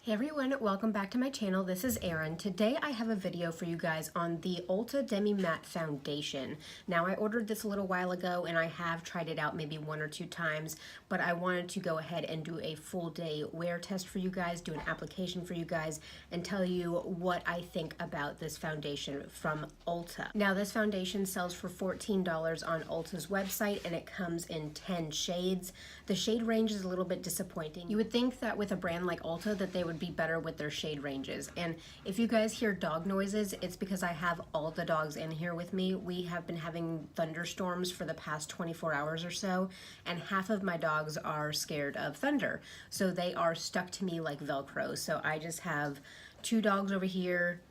Hey everyone, welcome back to my channel. This is Erin. Today I have a video for you guys on the ULTA Demi Matte Foundation. Now I ordered this a little while ago and I have tried it out maybe 1 or 2 times, but I wanted to go ahead and do a full day wear test for you guys, do an application for you guys, and tell you what I think about this foundation from ULTA. Now this foundation sells for $14 on ULTA's website and it comes in 10 shades. The shade range is a little bit disappointing. You would think that with a brand like ULTA that they would be better with their shade ranges. And if you guys hear dog noises, it's because I have all the dogs in here with me. We have been having thunderstorms for the past 24 hours or so, and half of my dogs are scared of thunder. So they are stuck to me like Velcro. So I just have 2 dogs over here,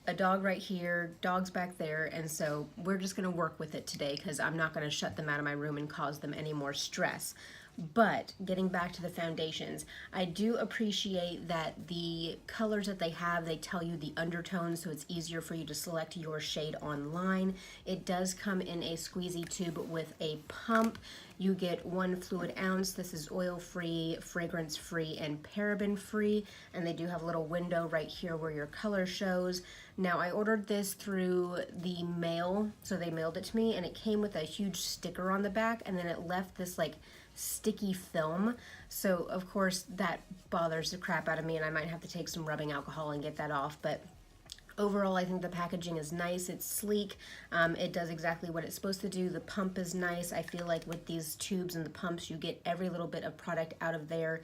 a dog right here, dogs back there, and so we're just gonna work with it today because I'm not gonna shut them out of my room and cause them any more stress. But getting back to the foundations, I do appreciate that the colors that they have, they tell you the undertones, so it's easier for you to select your shade online. It does come in a squeezy tube with a pump. You get 1 fluid ounce. This is oil-free, fragrance-free, and paraben-free, and they do have a little window right here where your color shows. Now, I ordered this through the mail, so they mailed it to me, and it came with a huge sticker on the back, and then it left this like sticky film. So of course that bothers the crap out of me, and I might have to take some rubbing alcohol and get that off. But overall, I think the packaging is nice. It's sleek. It does exactly what it's supposed to do. The pump is nice. I feel like with these tubes and the pumps, you get every little bit of product out of there.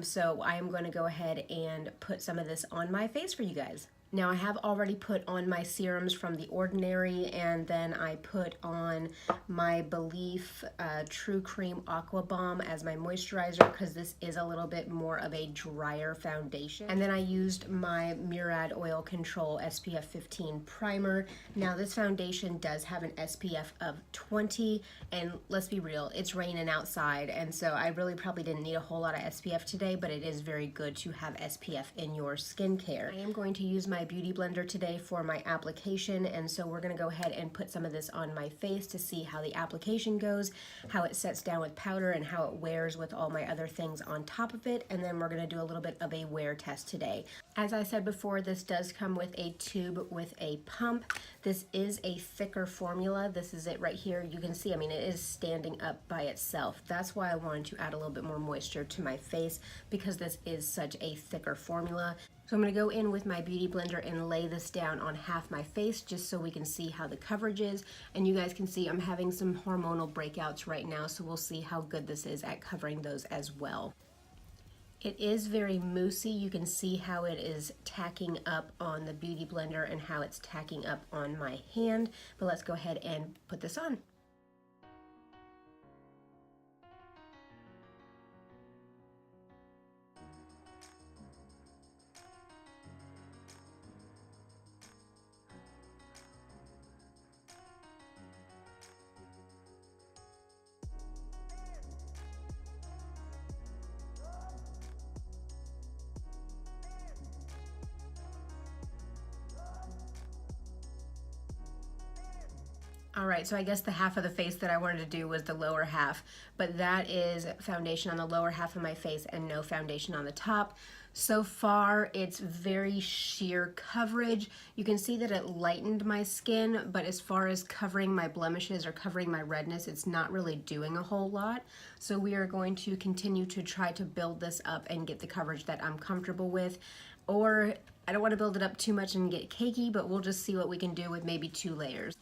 So I am going to go ahead and put some of this on my face for you guys. Now I have already put on my serums from The Ordinary, and then I put on my Belief True Cream Aqua Bomb as my moisturizer because this is a little bit more of a drier foundation. And then I used my Murad Oil Control SPF 15 primer. Now this foundation does have an SPF of 20, and let's be real, it's raining outside, and so I really probably didn't need a whole lot of SPF today, but it is very good to have SPF in your skincare. I am going to use my beauty blender today for my application, and so we're going to go ahead and put some of this on my face to see how the application goes, how it sets down with powder, and how it wears with all my other things on top of it. And then we're going to do a little bit of a wear test today. As I said before, this does come with a tube with a pump. This is a thicker formula. This is it right here. You can see, I mean, it is standing up by itself. That's why I wanted to add a little bit more moisture to my face, because this is such a thicker formula. So I'm going to go in with my beauty blender and lay this down on half my face just so we can see how the coverage is. And you guys can see I'm having some hormonal breakouts right now, so we'll see how good this is at covering those as well. It is very moussey. You can see how it is tacking up on the beauty blender and how it's tacking up on my hand. But let's go ahead and put this on. All right, so I guess the half of the face that I wanted to do was the lower half, but that is foundation on the lower half of my face and no foundation on the top. So far, it's very sheer coverage. You can see that it lightened my skin, but as far as covering my blemishes or covering my redness, it's not really doing a whole lot. So we are going to continue to try to build this up and get the coverage that I'm comfortable with. Or I don't want to build it up too much and get cakey, but we'll just see what we can do with maybe 2 layers.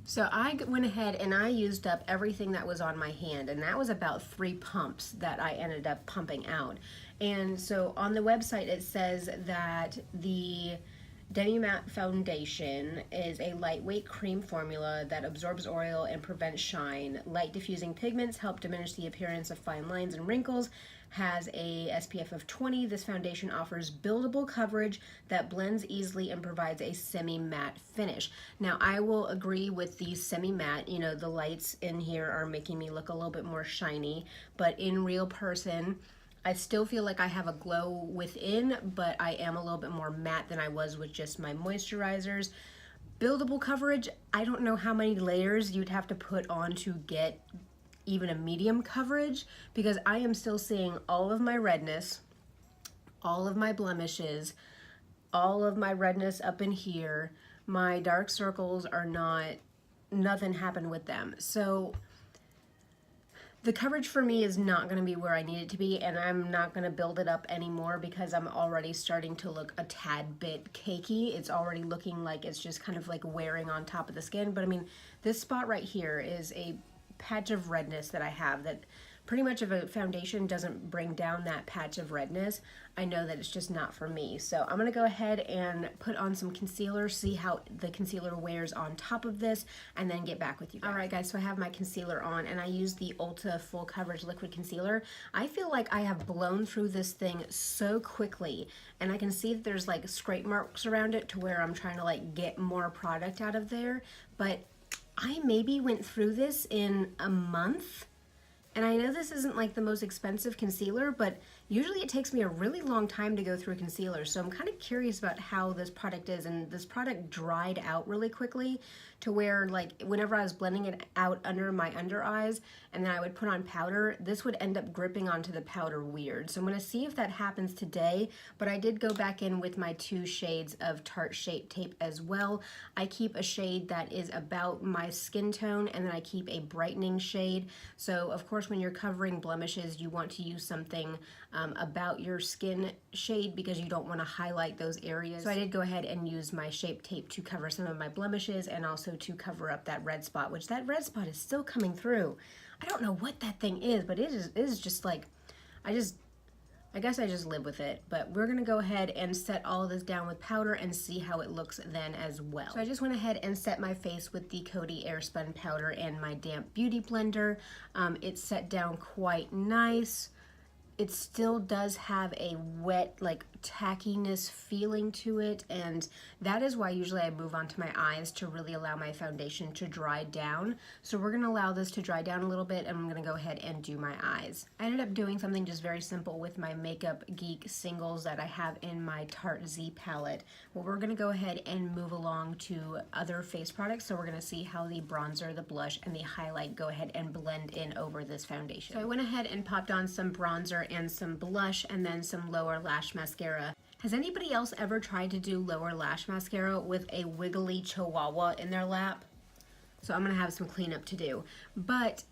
So I went ahead and I used up everything that was on my hand, and that was about 3 pumps that I ended up pumping out. And so on the website it says that the Demi Matte Foundation is a lightweight cream formula that absorbs oil and prevents shine. Light diffusing pigments help diminish the appearance of fine lines and wrinkles. Has a SPF of 20. This foundation offers buildable coverage that blends easily and provides a semi-matte finish. Now, I will agree with the semi-matte. You know, the lights in here are making me look a little bit more shiny, but in real person, I still feel like I have a glow within, but I am a little bit more matte than I was with just my moisturizers. Buildable coverage, I don't know how many layers you'd have to put on to get even a medium coverage, because I am still seeing all of my redness, all of my blemishes, all of my redness up in here. My dark circles are nothing happened with them. So the coverage for me is not going to be where I need it to be, and I'm not going to build it up anymore because I'm already starting to look a tad bit cakey. It's already looking like it's just kind of like wearing on top of the skin. But I mean, this spot right here is a patch of redness that I have that pretty much if a foundation doesn't bring down that patch of redness, I know that it's just not for me. So I'm going to go ahead and put on some concealer, see how the concealer wears on top of this, and then get back with you guys. Alright guys, so I have my concealer on, and I use the Ulta Full Coverage Liquid Concealer. I feel like I have blown through this thing so quickly, and I can see that there's like scrape marks around it to where I'm trying to like get more product out of there, but I maybe went through this in a month. And I know this isn't like the most expensive concealer, but usually it takes me a really long time to go through a concealer. So I'm kind of curious about how this product is. And this product dried out really quickly to where like whenever I was blending it out under my under eyes and then I would put on powder, this would end up gripping onto the powder weird. So I'm going to see if that happens today, but I did go back in with my 2 shades of Tarte Shape Tape as well. I keep a shade that is about my skin tone, and then I keep a brightening shade. So of course when you're covering blemishes, you want to use something about your skin shade because you don't want to highlight those areas. So I did go ahead and use my Shape Tape to cover some of my blemishes and also to cover up that red spot, which that red spot is still coming through. I don't know what that thing is, but it is just like, I guess I just live with it. But we're gonna go ahead and set all of this down with powder and see how it looks then as well. So I just went ahead and set my face with the Coty Airspun powder and my damp beauty blender. It's set down quite nice. It still does have a wet, like tackiness feeling to it, and that is why usually I move on to my eyes to really allow my foundation to dry down. So we're gonna allow this to dry down a little bit, and I'm gonna go ahead and do my eyes. I ended up doing something just very simple with my Makeup Geek singles that I have in my Tarte Z palette. Well, we're gonna go ahead and move along to other face products. So we're gonna see how the bronzer, the blush, and the highlight go ahead and blend in over this foundation. So I went ahead and popped on some bronzer and some blush and then some lower lash mascara. Has anybody else ever tried to do lower lash mascara with a wiggly chihuahua in their lap? So I'm gonna have some cleanup to do. But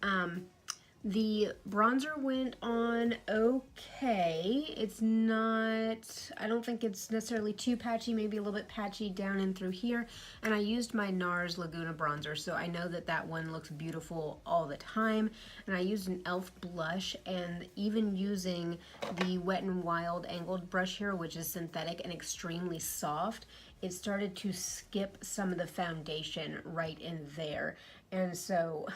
the bronzer went on okay. It's not, I don't think it's necessarily too patchy, maybe a little bit patchy down and through here. And I used my NARS Laguna bronzer, so I know that that one looks beautiful all the time. And I used an e.l.f. blush, and even using the Wet n Wild angled brush here, which is synthetic and extremely soft, it started to skip some of the foundation right in there. And so,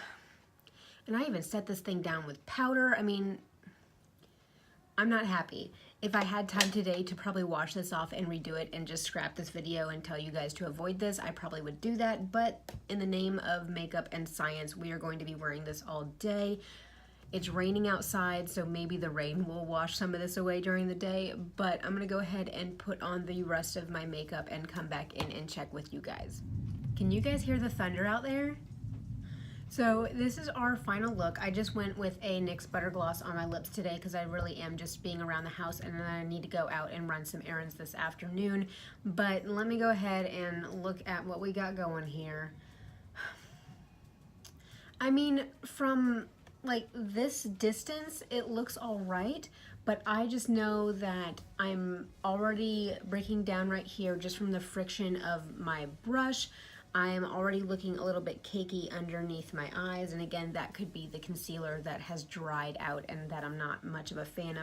and I even set this thing down with powder. I mean, I'm not happy. If I had time today to probably wash this off and redo it and just scrap this video and tell you guys to avoid this, I probably would do that. But in the name of makeup and science, we are going to be wearing this all day. It's raining outside, so maybe the rain will wash some of this away during the day. But I'm gonna go ahead and put on the rest of my makeup and come back in and check with you guys. Can you guys hear the thunder out there? So this is our final look. I just went with a NYX Butter Gloss on my lips today because I really am just being around the house, and then I need to go out and run some errands this afternoon. But let me go ahead and look at what we got going here. I mean, from like this distance, it looks all right, but I just know that I'm already breaking down right here just from the friction of my brush. I'm already looking a little bit cakey underneath my eyes, and again, that could be the concealer that has dried out and that I'm not much of a fan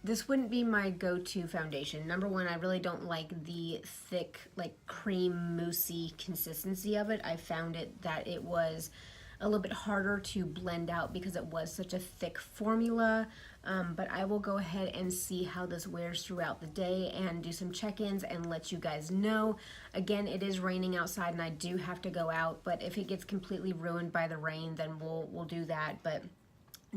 the This wouldn't be my go-to foundation. Number one, I really don't like the thick, like cream moussey consistency of it. I found it that it was a little bit harder to blend out because it was such a thick formula. But I will go ahead and see how this wears throughout the day and do some check-ins and let you guys know. Again, it is raining outside and I do have to go out, but if it gets completely ruined by the rain, then we'll do that. But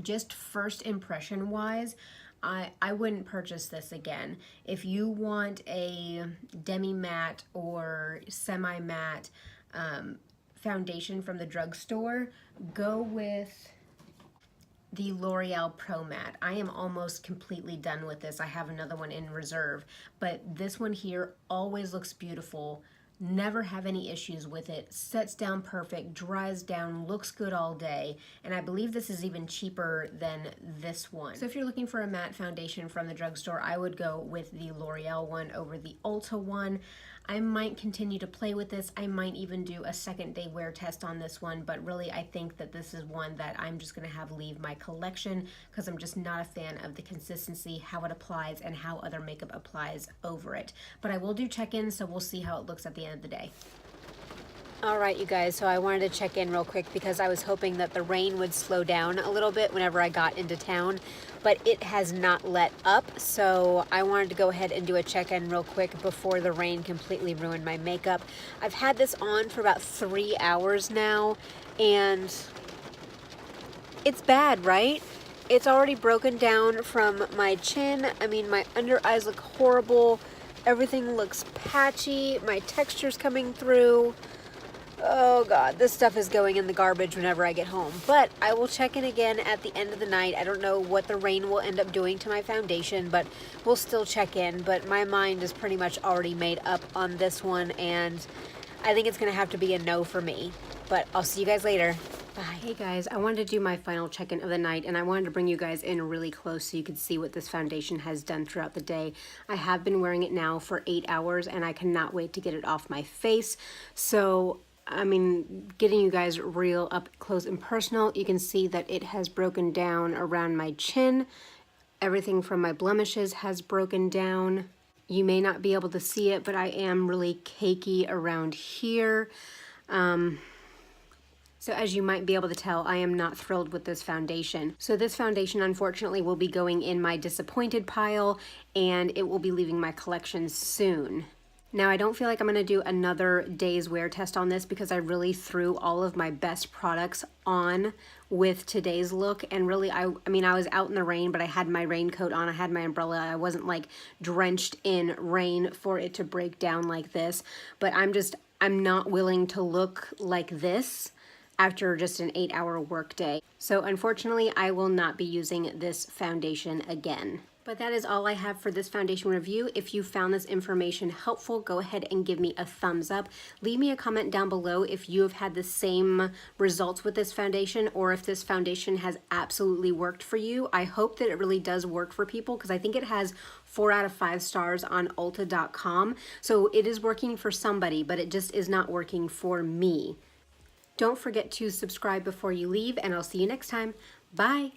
just first impression wise, I wouldn't purchase this again. If you want a demi matte or semi matte foundation from the drugstore, go with the L'Oreal Pro Matte. I am almost completely done with this. I have another one in reserve, but this one here always looks beautiful. Never have any issues with it. Sets down perfect, dries down, looks good all day, and I believe this is even cheaper than this one. So if you're looking for a matte foundation from the drugstore, I would go with the L'Oreal one over the Ulta one. I might continue to play with this. I might even do a second day wear test on this one, but really I think that this is one that I'm just gonna have leave my collection because I'm just not a fan of the consistency, how it applies, and how other makeup applies over it. But I will do check-ins, so we'll see how it looks at the end of the day. All right, you guys, so I wanted to check in real quick because I was hoping that the rain would slow down a little bit whenever I got into town, but it has not let up, so I wanted to go ahead and do a check-in real quick before the rain completely ruined my makeup. I've had this on for about 3 hours now, and it's bad, right? It's already broken down from my chin. I mean, my under eyes look horrible. Everything looks patchy. My texture's coming through. Oh God, this stuff is going in the garbage whenever I get home. But I will check in again at the end of the night. I don't know what the rain will end up doing to my foundation, but we'll still check in. But my mind is pretty much already made up on this one, and I think it's gonna have to be a no for me. But I'll see you guys later. Bye. Hey guys, I wanted to do my final check-in of the night, and I wanted to bring you guys in really close so you could see what this foundation has done throughout the day. I have been wearing it now for 8 hours, and I cannot wait to get it off my face. So I mean, getting you guys real up close and personal, you can see that it has broken down around my chin. Everything from my blemishes has broken down. You may not be able to see it, but I am really cakey around here. So as you might be able to tell, I am not thrilled with this foundation. So this foundation, unfortunately, will be going in my disappointed pile, and it will be leaving my collection soon. Now, I don't feel like I'm gonna do another day's wear test on this because I really threw all of my best products on with today's look. And really, I mean, I was out in the rain, but I had my raincoat on, I had my umbrella. I wasn't like drenched in rain for it to break down like this. But I'm not willing to look like this after just an 8-hour work day. So unfortunately, I will not be using this foundation again. But that is all I have for this foundation review. If you found this information helpful, go ahead and give me a thumbs up. Leave me a comment down below if you have had the same results with this foundation or if this foundation has absolutely worked for you. I hope that it really does work for people because I think it has 4 out of 5 stars on ulta.com. So it is working for somebody, but it just is not working for me. Don't forget to subscribe before you leave, and I'll see you next time. Bye.